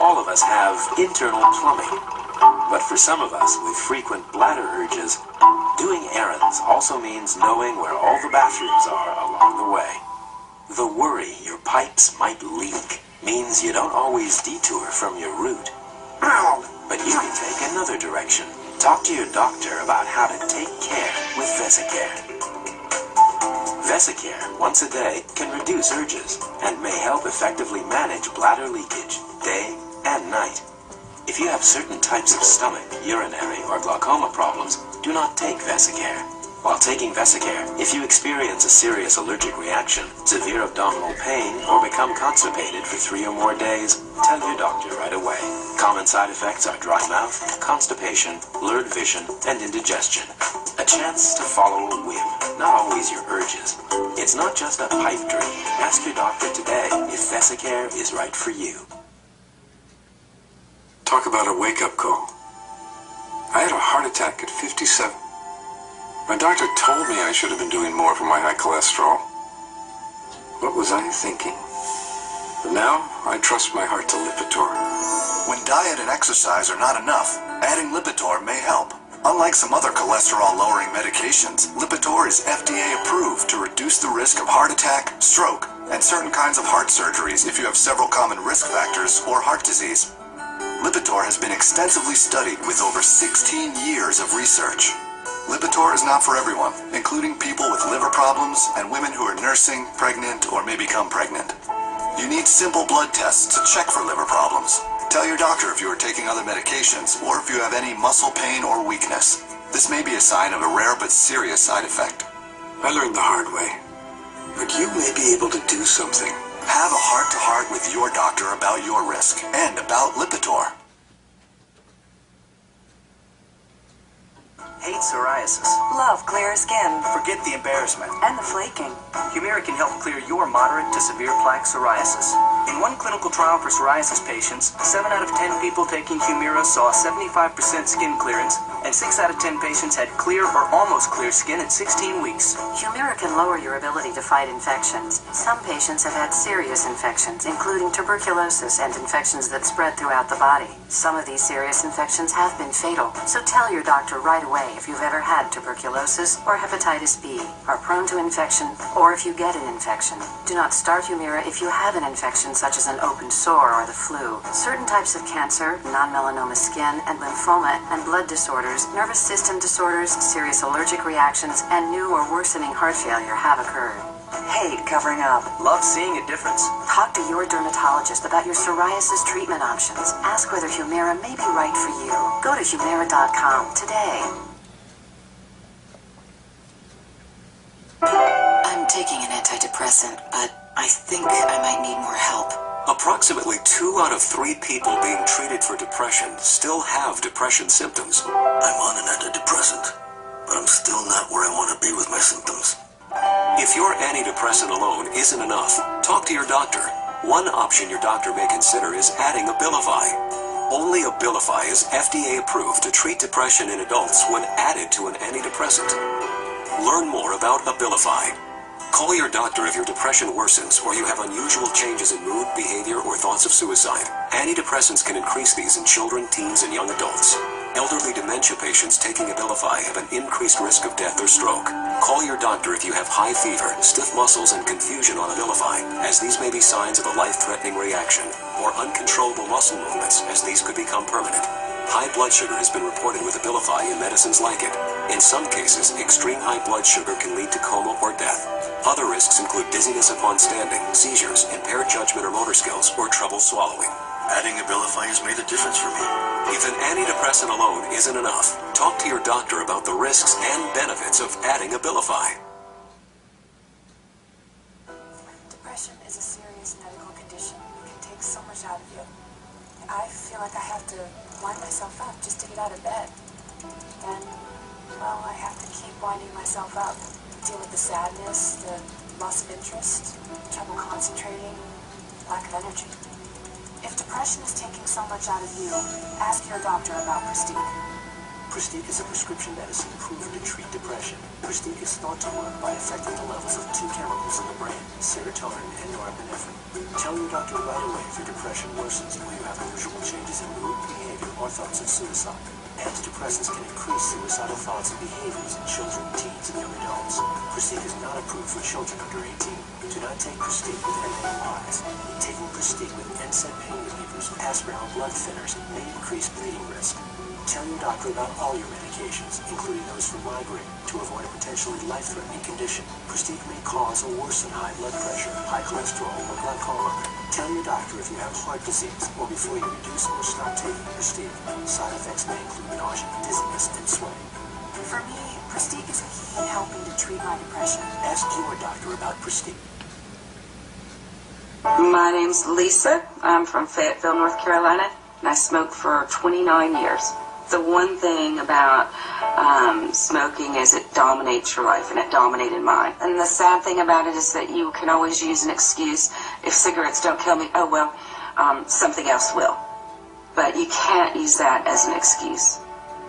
All of us have internal plumbing, but for some of us with frequent bladder urges, doing errands also means knowing where all the bathrooms are along the way. The worry your pipes might leak means you don't always detour from your route. But you can take another direction. Talk to your doctor about how to take care with Vesicare. Vesicare, once a day, can reduce urges and may help effectively manage bladder leakage day and night. If you have certain types of stomach, urinary, or glaucoma problems, do not take Vesicare. While taking Vesicare, if you experience a serious allergic reaction, severe abdominal pain, or become constipated for 3 or more days, tell your doctor right away. Common side effects are dry mouth, constipation, blurred vision, and indigestion. A chance to follow a whim, not always your urges. It's not just a pipe dream. Ask your doctor today if Vesicare is right for you. Talk about a wake-up call. I had a heart attack at 57. My doctor told me I should have been doing more for my high cholesterol. What was I thinking? But now, I trust my heart to Lipitor. When diet and exercise are not enough, adding Lipitor may help. Unlike some other cholesterol-lowering medications, Lipitor is FDA approved to reduce the risk of heart attack, stroke, and certain kinds of heart surgeries if you have several common risk factors or heart disease. Lipitor has been extensively studied with over 16 years of research. Lipitor is not for everyone, including people with liver problems and women who are nursing, pregnant, or may become pregnant. You need simple blood tests to check for liver problems. Tell your doctor if you are taking other medications or if you have any muscle pain or weakness. This may be a sign of a rare but serious side effect. I learned the hard way. But you may be able to do something. Have a heart-to-heart with your doctor about your risk and about Lipitor. Hate psoriasis. Love clear skin. Forget the embarrassment. And the flaking. Humira can help clear your moderate to severe plaque psoriasis. In one clinical trial for psoriasis patients, 7 out of 10 people taking Humira saw 75% skin clearance, and 6 out of 10 patients had clear or almost clear skin at 16 weeks. Humira can lower your ability to fight infections. Some patients have had serious infections, including tuberculosis and infections that spread throughout the body. Some of these serious infections have been fatal, so tell your doctor right away if you've ever had tuberculosis or hepatitis B, are prone to infection, or if you get an infection. Do not start Humira if you have an infection such as an open sore or the flu. Certain types of cancer, non-melanoma skin and lymphoma and blood disorders, nervous system disorders, serious allergic reactions, and new or worsening heart failure have occurred. Hate covering up. Love seeing a difference. Talk to your dermatologist about your psoriasis treatment options. Ask whether Humira may be right for you. Go to Humira.com today. I'm taking an antidepressant, but I think I might need more help. Approximately 2 out of 3 people being treated for depression still have depression symptoms. I'm on an antidepressant, but I'm still not where I want to be with my symptoms. If your antidepressant alone isn't enough, talk to your doctor. One option your doctor may consider is adding Abilify. Only Abilify is FDA approved to treat depression in adults when added to an antidepressant. Learn more about Abilify. Call your doctor if your depression worsens or you have unusual changes in mood, behavior, or thoughts of suicide. Antidepressants can increase these in children, teens, and young adults. Elderly dementia patients taking Abilify have an increased risk of death or stroke. Call your doctor if you have high fever, stiff muscles, and confusion on Abilify, as these may be signs of a life-threatening reaction, or uncontrollable muscle movements, as these could become permanent. High blood sugar has been reported with Abilify in medicines like it. In some cases, extreme high blood sugar can lead to coma or death. Other risks include dizziness upon standing, seizures, impaired judgment or motor skills, or trouble swallowing. Adding Abilify has made a difference for me. If an antidepressant alone isn't enough, talk to your doctor about the risks and benefits of adding Abilify. Depression is a serious medical condition. It can take so much out of you. I feel like I have to wind myself up just to get out of bed. Then, well, I have to keep winding myself up. Deal with the sadness, the loss of interest, trouble concentrating, lack of energy. If depression is taking so much out of you, ask your doctor about Prestige. Prestige is a prescription medicine proven to treat depression. Prestige is thought to work by affecting the levels of two chemicals in the brain, serotonin and norepinephrine. Tell your doctor right away if your depression worsens or you have unusual changes in mood, behavior, or thoughts of suicide. Antidepressants can increase suicidal thoughts and behaviors in children, teens, and young adults. Prestige is not approved for children under 18. Do not take Prestige with anything wise. Taking Prestige with NSAID pain relievers, aspirin, or blood thinners may increase bleeding risk. Tell your doctor about all your medications, including those for migraine, to avoid a potentially life-threatening condition. Prestige may cause or worsen high blood pressure, high cholesterol, or glaucoma. Tell your doctor if you have heart disease, or before you reduce or stop taking Prestige. Side effects may include nausea, dizziness, and sweating. For me, Prestige is key in helping to treat my depression. Ask your doctor about Prestige. My name's Lisa. I'm from Fayetteville, North Carolina, and I smoked for 29 years. The one thing about smoking is it dominates your life, and it dominated mine. And the sad thing about it is that you can always use an excuse. If cigarettes don't kill me, oh well, something else will. But you can't use that as an excuse.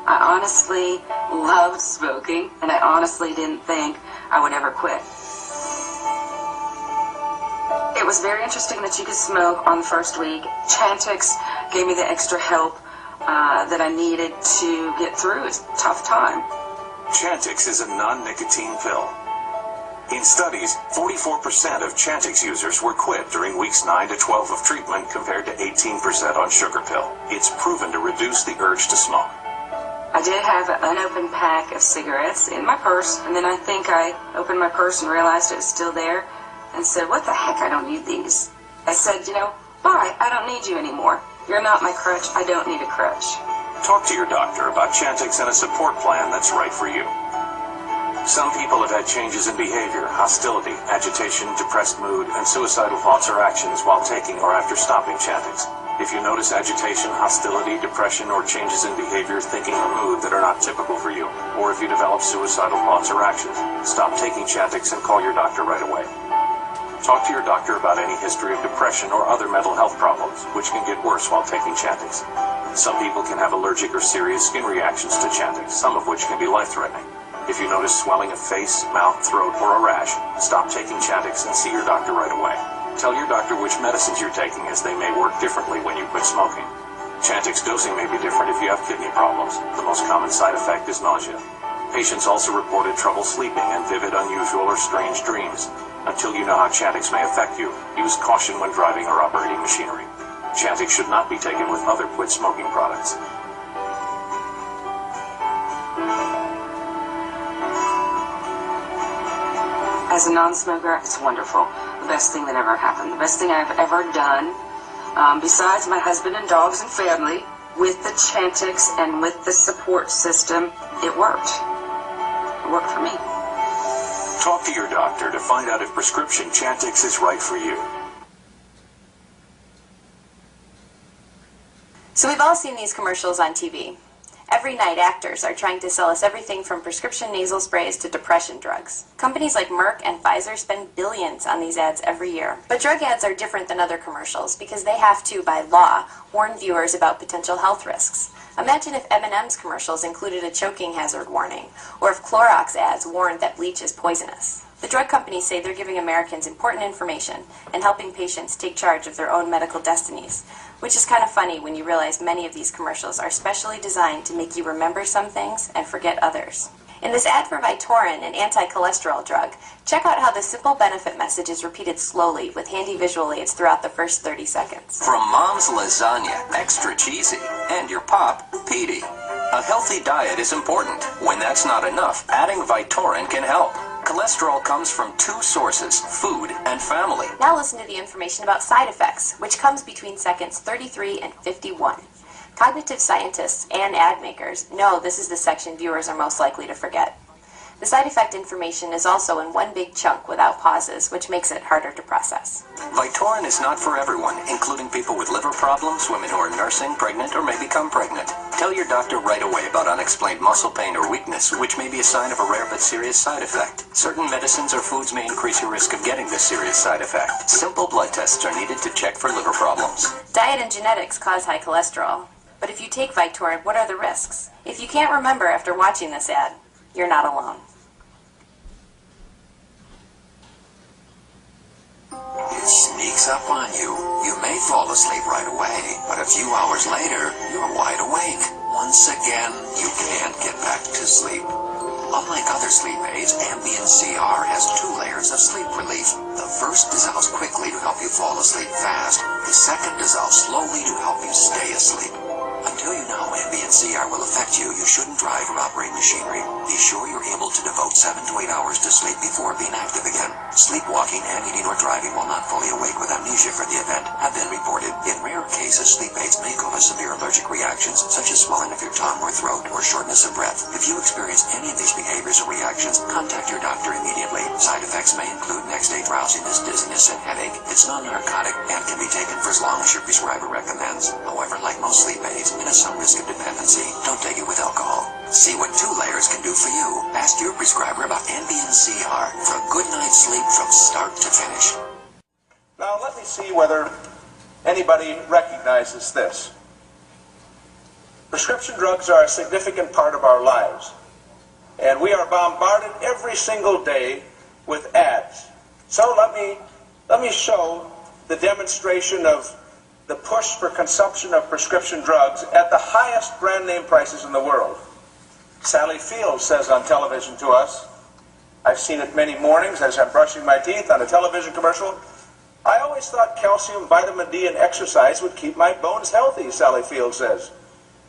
I honestly loved smoking, and I honestly didn't think I would ever quit. It was very interesting that you could smoke on the first week. Chantix gave me the extra help that I needed to get through a tough time. Chantix is a non-nicotine pill. In studies, 44% of Chantix users were quit during weeks 9 to 12 of treatment compared to 18% on sugar pill. It's proven to reduce the urge to smoke. I did have an unopened pack of cigarettes in my purse, and then I think I opened my purse and realized it was still there and said, what the heck, I don't need these. I said, bye, I don't need you anymore. You're not my crutch, I don't need a crutch. Talk to your doctor about Chantix and a support plan that's right for you. Some people have had changes in behavior, hostility, agitation, depressed mood, and suicidal thoughts or actions while taking or after stopping Chantix. If you notice agitation, hostility, depression, or changes in behavior, thinking, or mood that are not typical for you, or if you develop suicidal thoughts or actions, stop taking Chantix and call your doctor right away. Talk to your doctor about any history of depression or other mental health problems, which can get worse while taking Chantix. Some people can have allergic or serious skin reactions to Chantix, some of which can be life-threatening. If you notice swelling of face, mouth, throat, or a rash, stop taking Chantix and see your doctor right away. Tell your doctor which medicines you're taking, as they may work differently when you quit smoking. Chantix dosing may be different if you have kidney problems. The most common side effect is nausea. Patients also reported trouble sleeping and vivid, unusual, or strange dreams. Until you know how Chantix may affect you, use caution when driving or operating machinery. Chantix should not be taken with other quit smoking products. As a non-smoker, it's wonderful. The best thing that ever happened. The best thing I've ever done, besides my husband and dogs and family, with the Chantix and with the support system, it worked. It worked for me. Talk to your doctor to find out if prescription Chantix is right for you. So we've all seen these commercials on TV. Every night, actors are trying to sell us everything from prescription nasal sprays to depression drugs. Companies like Merck and Pfizer spend billions on these ads every year. But drug ads are different than other commercials because they have to, by law, warn viewers about potential health risks. Imagine if M&M's commercials included a choking hazard warning, or if Clorox ads warned that bleach is poisonous. The drug companies say they're giving Americans important information and helping patients take charge of their own medical destinies, which is kind of funny when you realize many of these commercials are specially designed to make you remember some things and forget others. In this ad for Vytorin, an anti-cholesterol drug, check out how the simple benefit message is repeated slowly with handy visual aids throughout the first 30 seconds. From mom's lasagna, extra cheesy, and your pop, Petey. A healthy diet is important. When that's not enough, adding Vytorin can help. Cholesterol comes from two sources, food and family. Now listen to the information about side effects, which comes between seconds 33 and 51. Cognitive scientists and ad makers know this is the section viewers are most likely to forget. The side effect information is also in one big chunk without pauses, which makes it harder to process. Vytorin is not for everyone, including people with liver problems, women who are nursing, pregnant, or may become pregnant. Tell your doctor right away about unexplained muscle pain or weakness, which may be a sign of a rare but serious side effect. Certain medicines or foods may increase your risk of getting this serious side effect. Simple blood tests are needed to check for liver problems. Diet and genetics cause high cholesterol. But if you take Vytorin, what are the risks? If you can't remember after watching this ad, you're not alone. It sneaks up on you. You may fall asleep right away, but a few hours later, you're wide awake. Once again, you can't get back to sleep. Unlike other sleep aids, Ambien CR has 2 layers of sleep relief. The first dissolves quickly to help you fall asleep fast. The second dissolves slowly to help you stay asleep. Until you know Ambien CR will affect you, you shouldn't drive or operate machinery. Be sure you're able to devote 7 to 8 hours to sleep before being active again. Sleepwalking and eating or driving while not fully awake with amnesia for the event have been reported. In rare cases, sleep aids may cause severe allergic reactions, such as swelling of your tongue or throat or shortness of breath. If you experience any of these behaviors or reactions, contact your doctor immediately. Side effects may include next-day drowsiness, dizziness, and headache. It's non-narcotic and can be taken for as long as your prescriber recommends. However, like most sleep aids, it has some risk of dependency. Don't take it with alcohol. See what 2 layers can do for you. Ask your prescriber about Ambien CR for a good night's sleep from start to finish. Now let me see whether anybody recognizes this. Prescription drugs are a significant part of our lives, and we are bombarded every single day with ads. So let me show the demonstration of the push for consumption of prescription drugs at the highest brand name prices in the world. Sally Fields says on television to us, I've seen it many mornings as I'm brushing my teeth on a television commercial. I always thought calcium, vitamin D, and exercise would keep my bones healthy, Sally Fields says.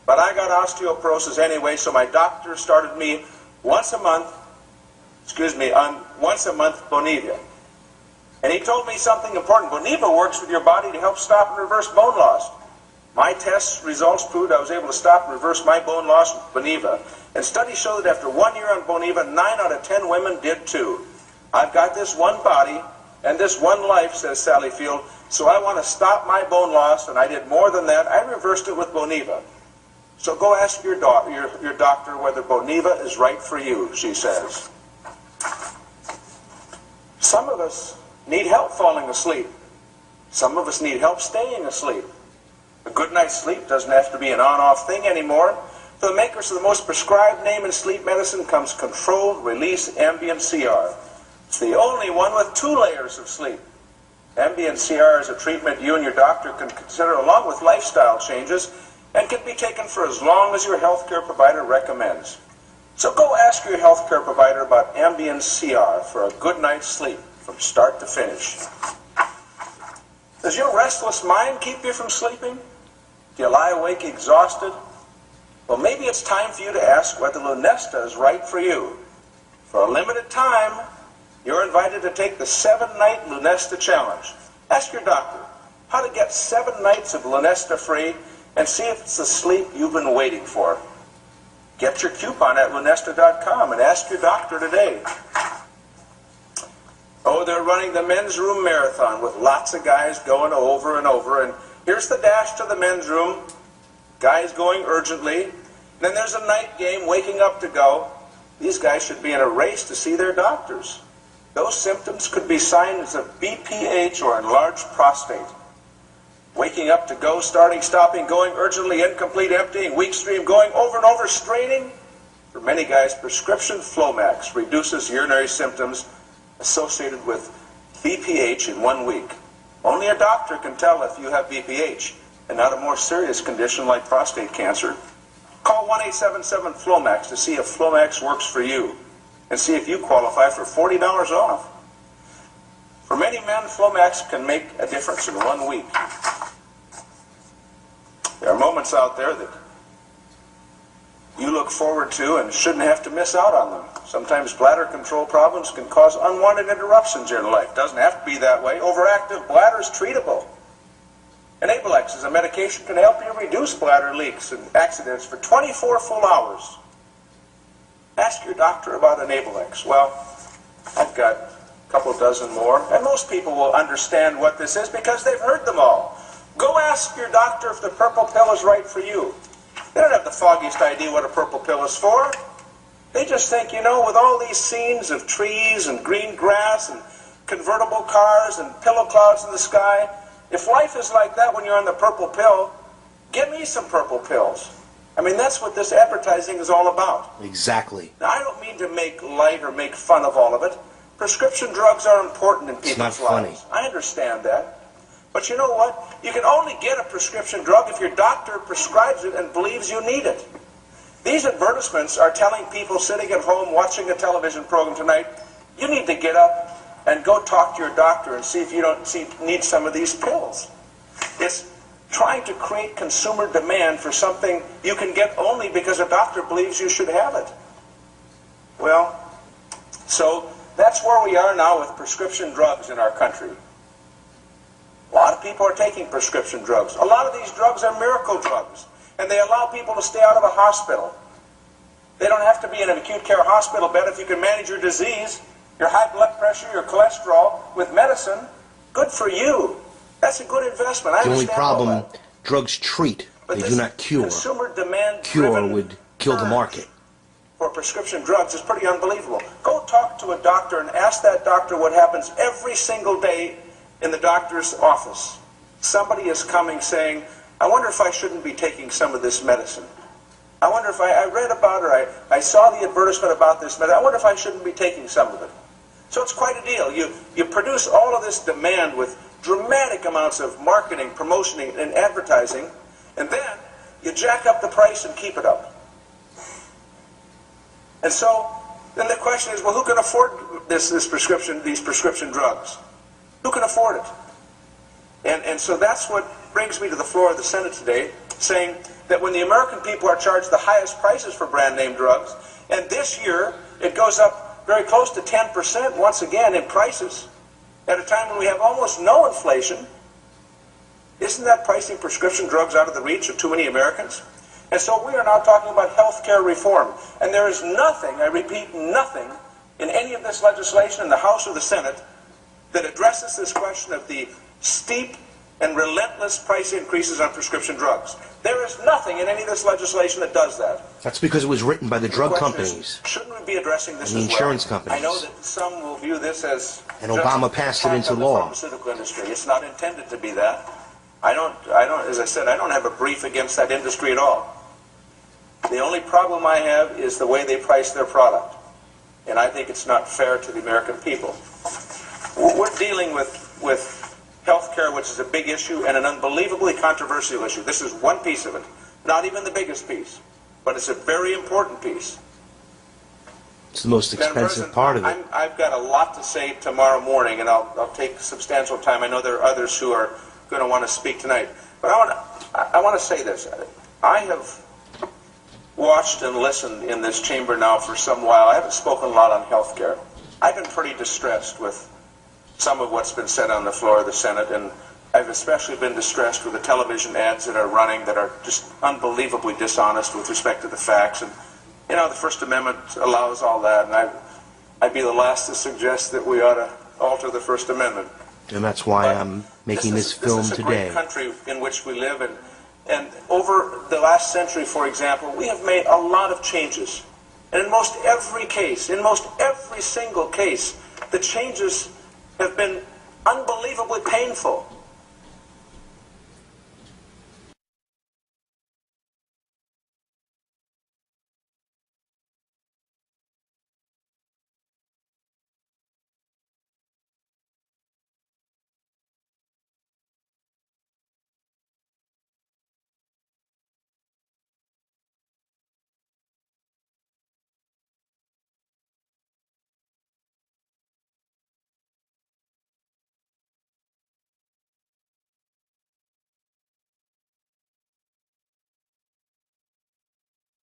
But I got osteoporosis anyway, so my doctor started me once a month Boniva. And he told me something important. Boniva works with your body to help stop and reverse bone loss. My test results proved I was able to stop and reverse my bone loss with Boniva. And studies show that after 1 year on Boniva, 9 out of 10 women did too. I've got this one body and this one life, says Sally Field, so I want to stop my bone loss, and I did more than that. I reversed it with Boniva. So go ask your doctor whether Boniva is right for you, she says. Some of us need help falling asleep. Some of us need help staying asleep. A good night's sleep doesn't have to be an on-off thing anymore. For the makers of the most prescribed name in sleep medicine comes controlled release Ambien CR. It's the only one with 2 layers of sleep. Ambien CR is a treatment you and your doctor can consider along with lifestyle changes and can be taken for as long as your healthcare provider recommends. So go ask your healthcare provider about Ambien CR for a good night's sleep from start to finish. Does your restless mind keep you from sleeping? Do you lie awake exhausted? Well, maybe it's time for you to ask whether Lunesta is right for you. For a limited time, you're invited to take the 7-night Lunesta challenge. Ask your doctor how to get 7 nights of Lunesta free and see if it's the sleep you've been waiting for. Get your coupon at Lunesta.com and ask your doctor today. Oh, they're running the men's room marathon with lots of guys going over and over. And here's the dash to the men's room. Guys going urgently. Then there's a night game, waking up to go. These guys should be in a race to see their doctors. Those symptoms could be signs of BPH or enlarged prostate. Waking up to go, starting, stopping, going urgently, incomplete, emptying, weak stream, going over and over, straining. For many guys, prescription Flomax reduces urinary symptoms associated with BPH in 1 week. Only a doctor can tell if you have BPH and not a more serious condition like prostate cancer. Call 1-877-FLOMAX to see if Flomax works for you and see if you qualify for $40 off. For many men, Flomax can make a difference in 1 week. There are moments out there that you look forward to and shouldn't have to miss out on them. Sometimes bladder control problems can cause unwanted interruptions in your life. Doesn't have to be that way. Overactive bladder is treatable. Enablex is a medication that can help you reduce bladder leaks and accidents for 24 full hours. Ask ask your doctor about Enablex. Well, I've got a couple dozen more, and most people will understand what this is because they've heard them all. Go ask your doctor if the purple pill is right for you. They don't have the foggiest idea what a purple pill is for. They just think, you know, with all these scenes of trees and green grass and convertible cars and pillow clouds in the sky, if life is like that when you're on the purple pill, give me some purple pills. I mean, that's what this advertising is all about. Exactly. Now, I don't mean to make light or make fun of all of it. Prescription drugs are important in people's lives. It's not funny. I understand that. But you know what? You can only get a prescription drug if your doctor prescribes it and believes you need it. These advertisements are telling people sitting at home watching a television program tonight, you need to get up and go talk to your doctor and see if you don't need some of these pills. It's trying to create consumer demand for something you can get only because a doctor believes you should have it. Well, so that's where we are now with prescription drugs in our country. A lot of people are taking prescription drugs. A lot of these drugs are miracle drugs, and they allow people to stay out of a hospital. They don't have to be in an acute care hospital bed if you can manage your disease, your high blood pressure, your cholesterol with medicine. Good for you. That's a good investment. The only problem, drugs treat, they do not cure. Consumer demand Cure would kill the market. For prescription drugs is pretty unbelievable. Go talk to a doctor and ask that doctor what happens every single day in the doctor's office. Somebody is coming saying, I wonder if I shouldn't be taking some of this medicine. I wonder if I read about or I saw the advertisement about this medicine. I wonder if I shouldn't be taking some of it. So it's quite a deal. You produce all of this demand with dramatic amounts of marketing, promotioning, and advertising, and then you jack up the price and keep it up. And so then the question is, well, who can afford these prescription drugs? Who can afford it? And so that's what brings me to the floor of the Senate today, saying that when the American people are charged the highest prices for brand name drugs, and this year it goes up very close to 10% once again in prices, at a time when we have almost no inflation, isn't that pricing prescription drugs out of the reach of too many Americans? And so we are now talking about health care reform. And there is nothing, I repeat, nothing in any of this legislation in the House or the Senate that addresses this question of the steep and relentless price increases on prescription drugs. There is nothing in any of this legislation that does that. That's because it was written by the drug companies. Shouldn't we be addressing this and the as well? insurance companies. I know that some will view this as and Obama passed it into law. The pharmaceutical industry. It's not intended to be that. I don't, as I said, I don't have a brief against that industry at all. The only problem I have is the way they price their product. And I think it's not fair to the American people. We're dealing with health care, which is a big issue and an unbelievably controversial issue. This is one piece of it. Not even the biggest piece. But it's a very important piece. It's the most expensive part of it. I've got a lot to say tomorrow morning, and I'll take substantial time. I know there are others who are going to want to speak tonight. But I want to say this. I have watched and listened in this chamber now for some while. I haven't spoken a lot on health care. I've been pretty distressed with some of what's been said on the floor of the Senate, and I've especially been distressed with the television ads that are running that are just unbelievably dishonest with respect to the facts. And, you know, the First Amendment allows all that, and I'd be the last to suggest that we ought to alter the First Amendment. And that's why I'm making this film today. This is a great country in which we live, and over the last century, for example, we have made a lot of changes. And in most every case, in most every single case, the changes have been unbelievably painful.